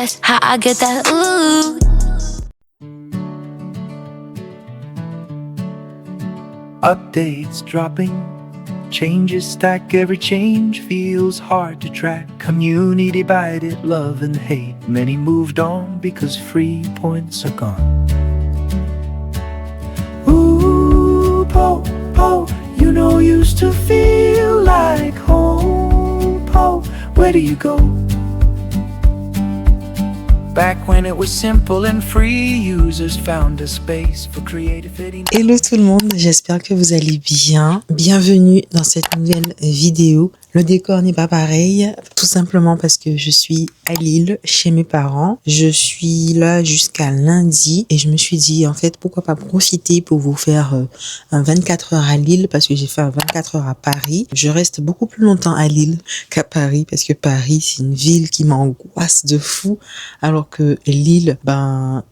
That's how I get that ooh. Updates dropping, changes stack, every change feels hard to track. Community divided, love and hate. Many moved on because free points are gone. Ooh, po, po, you know used to feel like home. Po, where do you go? Back when it was simple and free, users found a space for creativity. Hello tout le monde, j'espère que vous allez bien. Bienvenue dans cette nouvelle vidéo. Le décor n'est pas pareil, tout simplement parce que je suis à Lille, chez mes parents. Je suis là jusqu'à lundi et je me suis dit, en fait, pourquoi pas profiter pour vous faire un 24 heures à Lille, parce que j'ai fait un 24 heures à Paris. Je reste beaucoup plus longtemps à Lille qu'à Paris, parce que Paris, c'est une ville qui m'angoisse de fou. Alors que Lille,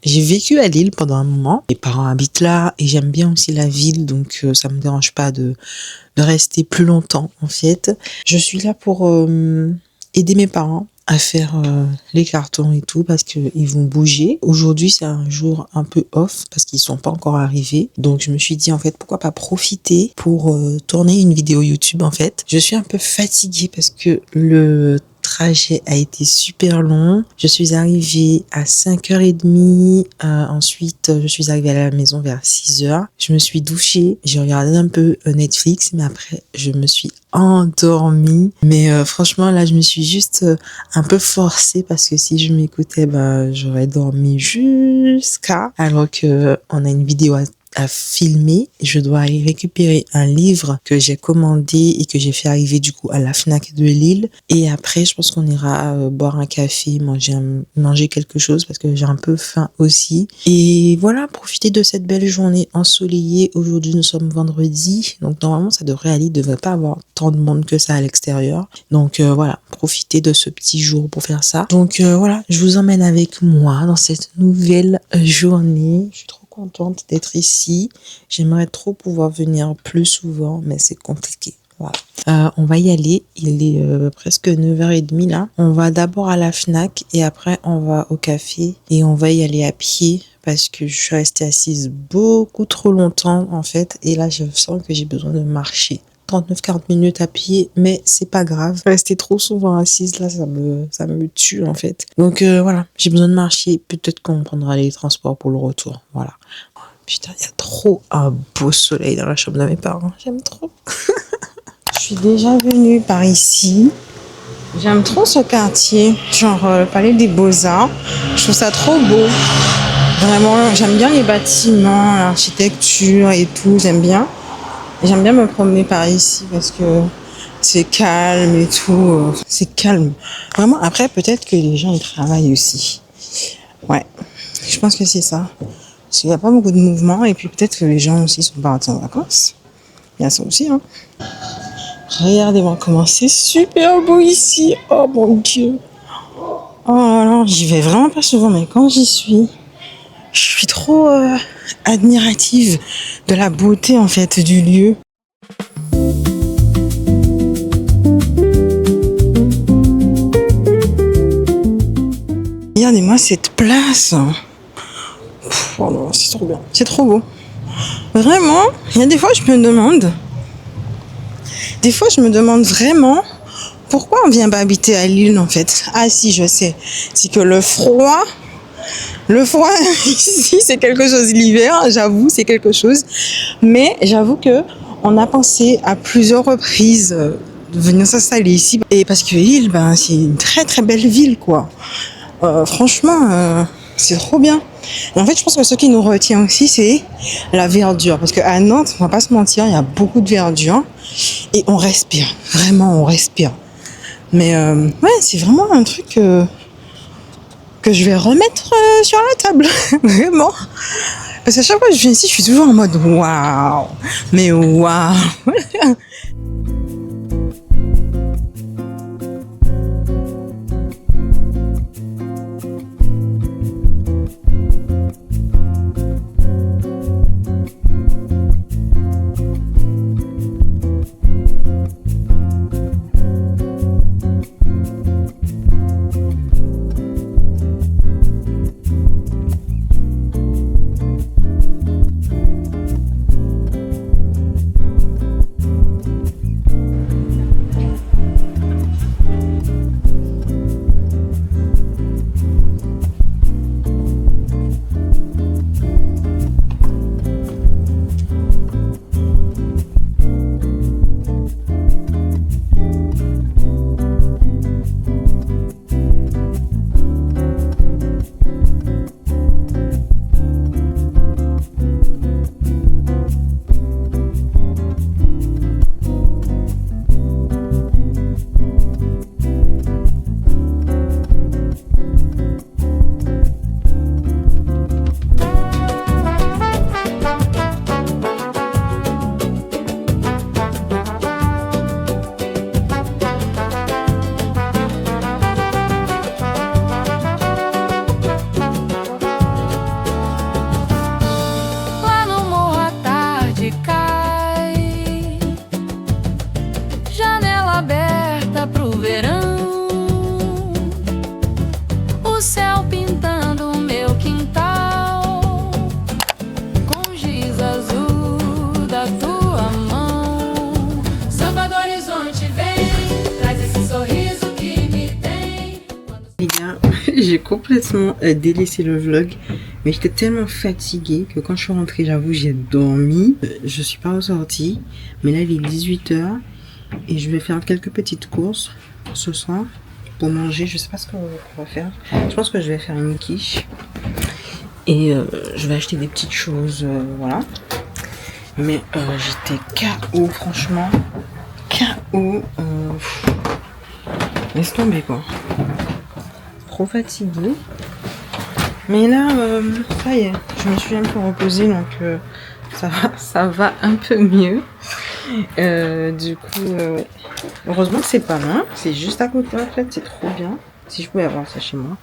j'ai vécu à Lille pendant un moment. Mes parents habitent là et j'aime bien aussi la ville, donc ça me dérange pas de rester plus longtemps en fait. Je suis là pour aider mes parents à faire les cartons et tout parce qu'ils vont bouger. Aujourd'hui, c'est un jour un peu off parce qu'ils sont pas encore arrivés. Donc, je me suis dit, en fait, pourquoi pas profiter pour tourner une vidéo YouTube, en fait. Je suis un peu fatiguée parce que le trajet a été super long. Je suis arrivée à 5h30. Ensuite, je suis arrivée à la maison vers 6h. Je me suis douchée. J'ai regardé un peu Netflix, mais après, je me suis endormie. Mais franchement, là, je me suis juste un peu forcée parce que si je m'écoutais, j'aurais dormi jusqu'à... Alors que on a une vidéo à filmer. Je dois aller récupérer un livre que j'ai commandé et que j'ai fait arriver du coup à la Fnac de Lille. Et après, je pense qu'on ira boire un café, manger quelque chose parce que j'ai un peu faim aussi. Et voilà, profiter de cette belle journée ensoleillée. Aujourd'hui, nous sommes vendredi. Donc normalement, ça devrait aller. Il ne devrait pas avoir tant de monde que ça à l'extérieur. Donc voilà, profiter de ce petit jour pour faire ça. Donc voilà, je vous emmène avec moi dans cette nouvelle journée. Je suis trop contente d'être ici. J'aimerais trop pouvoir venir plus souvent, mais c'est compliqué. Voilà. On va y aller. Il est presque 9h30 là. On va d'abord à la Fnac et après on va au café et on va y aller à pied parce que je suis restée assise beaucoup trop longtemps en fait et là je sens que j'ai besoin de marcher. 39-40 minutes à pied, mais c'est pas grave. Rester trop souvent assise, là, ça me tue, en fait. Donc, voilà, j'ai besoin de marcher. Peut-être qu'on prendra les transports pour le retour. Voilà. Oh, putain, il y a trop un beau soleil dans la chambre de mes parents. J'aime trop. Je suis déjà venue par ici. J'aime trop ce quartier, genre le Palais des Beaux-Arts. Je trouve ça trop beau. Vraiment, j'aime bien les bâtiments, l'architecture et tout, j'aime bien. J'aime bien me promener par ici parce que c'est calme et tout. C'est calme. Vraiment, après, peut-être que les gens, ils travaillent aussi. Ouais, je pense que c'est ça. Parce qu'il n'y a pas beaucoup de mouvement et puis peut-être que les gens aussi sont partis en vacances. Il y a ça aussi, hein. Regardez-moi comment c'est super beau ici. Oh mon Dieu. Oh alors, j'y vais vraiment pas souvent, mais quand j'y suis, je suis trop admirative de la beauté en fait du lieu. Regardez-moi cette place. Oh non, c'est trop bien, c'est trop beau. Vraiment, il y a des fois je me demande vraiment pourquoi on vient pas habiter à Lille en fait. Ah si, je sais, c'est que le froid ici c'est quelque chose, l'hiver j'avoue c'est quelque chose, mais j'avoue que on a pensé à plusieurs reprises de venir s'installer ici et parce que Lille c'est une très très belle ville quoi. Franchement c'est trop bien. Et en fait je pense que ce qui nous retient aussi c'est la verdure parce qu'à Nantes on va pas se mentir, il y a beaucoup de verdure et on respire, vraiment on respire, mais ouais c'est vraiment un truc que je vais remettre sur la table, vraiment. Parce qu'à chaque fois que je viens ici, je suis toujours en mode waouh, mais waouh. j'ai complètement délaissé le vlog, mais j'étais tellement fatiguée que quand je suis rentrée, j'avoue, j'ai dormi. Je suis pas ressortie, mais là il est 18h et je vais faire quelques petites courses pour ce soir pour manger. Je sais pas ce qu'on va faire. Je pense que je vais faire une quiche et je vais acheter des petites choses, voilà. Mais j'étais KO, franchement, KO. Laisse tomber quoi. Trop fatiguée. Mais là, ça y est, je me suis un peu reposée, donc ça va un peu mieux. Du coup, heureusement que c'est pas loin, c'est juste à côté en fait, c'est trop bien. Si je pouvais avoir ça chez moi.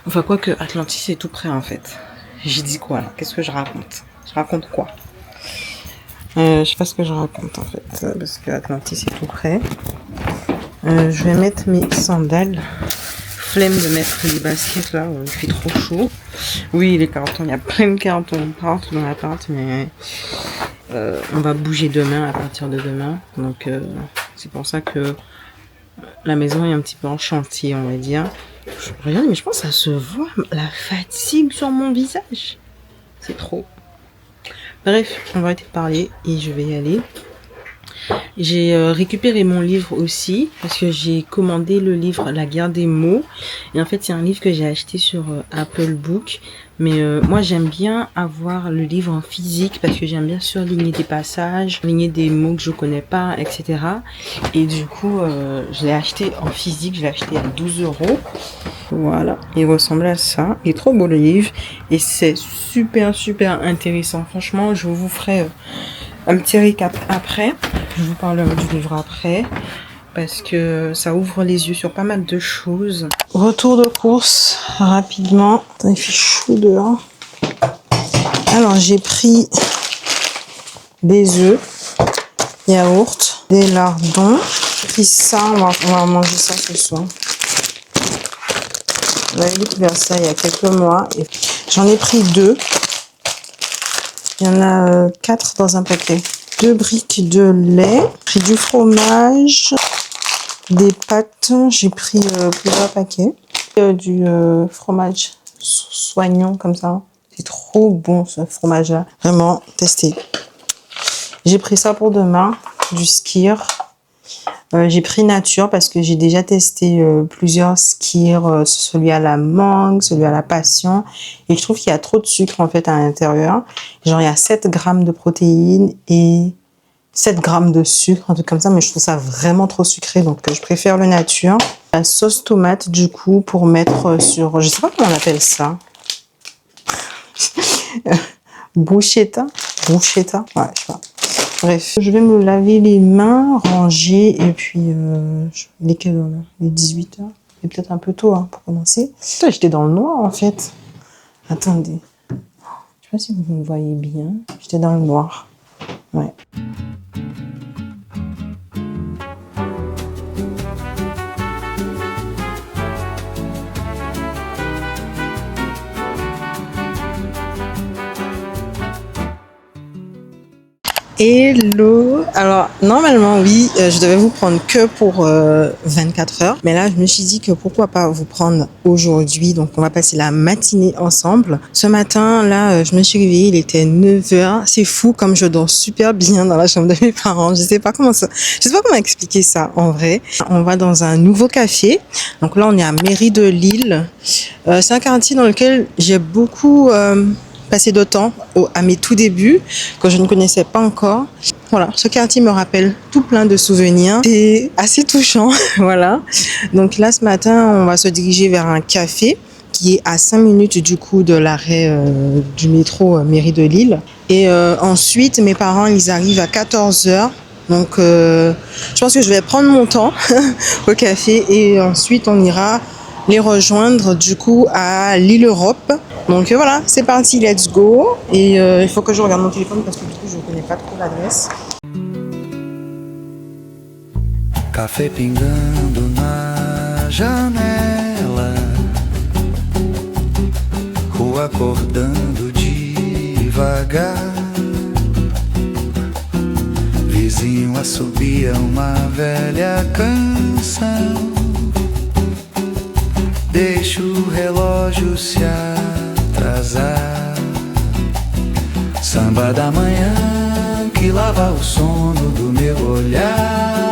Enfin, quoi que Atlantis c'est tout près en fait. J'ai dit quoi là? Qu'est-ce que je raconte? Je raconte quoi? Je sais pas ce que je raconte en fait, parce que Atlantis c'est tout près. Je vais mettre mes sandales. Flemme de mettre les baskets là, il fait trop chaud. Oui, les cartons, il y a plein de cartons partout dans l'appart, mais on va bouger demain, à partir de demain. Donc c'est pour ça que la maison est un petit peu en chantier, on va dire. Regarde, mais je pense que ça se voit, la fatigue sur mon visage. C'est trop. Bref, on va arrêter de parler et je vais y aller. J'ai récupéré mon livre aussi parce que j'ai commandé le livre La guerre des mots et en fait c'est un livre que j'ai acheté sur Apple Book, mais moi j'aime bien avoir le livre en physique parce que j'aime bien surligner des passages, surligner des mots que je connais pas, etc. Et du coup je l'ai acheté en physique, je l'ai acheté à 12€. Voilà, il ressemble à ça, il est trop beau le livre et c'est super intéressant. Franchement, je vous ferai un petit récap après. Je vous parlerai du livre après parce que ça ouvre les yeux sur pas mal de choses. Retour de course rapidement. Il fait chaud dehors. Alors j'ai pris des œufs, yaourt, des lardons. J'ai pris ça, on va manger ça ce soir. On avait découvert ça il y a quelques mois. Et j'en ai pris 2. Il y en a 4 dans un paquet. 2 briques de lait, j'ai pris du fromage, des pâtes, j'ai pris plusieurs paquets, du fromage soignon comme ça. C'est trop bon ce fromage là, vraiment testez. J'ai pris ça pour demain, du skyr. J'ai pris nature parce que j'ai déjà testé plusieurs skyr, celui à la mangue, celui à la passion, et je trouve qu'il y a trop de sucre en fait à l'intérieur. Genre il y a 7 grammes de protéines et 7 grammes de sucre, un truc comme ça, mais je trouve ça vraiment trop sucré, donc je préfère le nature. La sauce tomate du coup pour mettre sur, je sais pas comment on appelle ça, bruschetta, ouais, je sais pas. Bref, je vais me laver les mains, ranger, et puis, il est quelle heure là? Il est 18h. C'est peut-être un peu tôt hein, pour commencer. Putain, j'étais dans le noir en fait. Attendez. Je sais pas si vous me voyez bien. J'étais dans le noir. Ouais. Hello. Alors normalement oui, je devais vous prendre que pour 24 heures, mais là je me suis dit que pourquoi pas vous prendre aujourd'hui, donc on va passer la matinée ensemble. Ce matin là, je me suis réveillée, il était 9h. C'est fou comme je dors super bien dans la chambre de mes parents. Je sais pas comment expliquer ça en vrai. On va dans un nouveau café. Donc là on est à Mairie de Lille. C'est un quartier dans lequel j'ai beaucoup passé de temps à mes tout débuts, quand je ne connaissais pas encore. Voilà, ce quartier me rappelle tout plein de souvenirs. C'est assez touchant, voilà. Donc là, ce matin, on va se diriger vers un café qui est à 5 minutes du coup de l'arrêt du métro Mairie de Lille. Et ensuite, mes parents, ils arrivent à 14h. Donc, je pense que je vais prendre mon temps au café et ensuite, on ira les rejoindre du coup à Lille Europe. Donc voilà, c'est parti, let's go. Et il faut que je regarde mon téléphone parce que du coup je ne connais pas trop l'adresse. Café pingando na janela, rua acordando devagar, vizinho assobia uma velha canção. deixo o relógio se atrasar. Samba da manhã que lava o sono do meu olhar.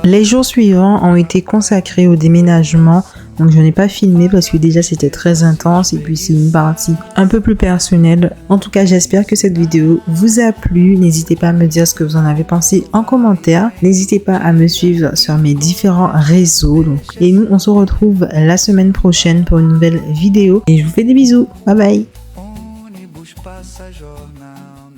Les jours suivants ont été consacrés au déménagement, donc je n'ai pas filmé parce que déjà c'était très intense et puis c'est une partie un peu plus personnelle. En tout cas, j'espère que cette vidéo vous a plu. N'hésitez pas à me dire ce que vous en avez pensé en commentaire. N'hésitez pas à me suivre sur mes différents réseaux. Et nous, on se retrouve la semaine prochaine pour une nouvelle vidéo. Et je vous fais des bisous. Bye bye. Ônibus passa jornal.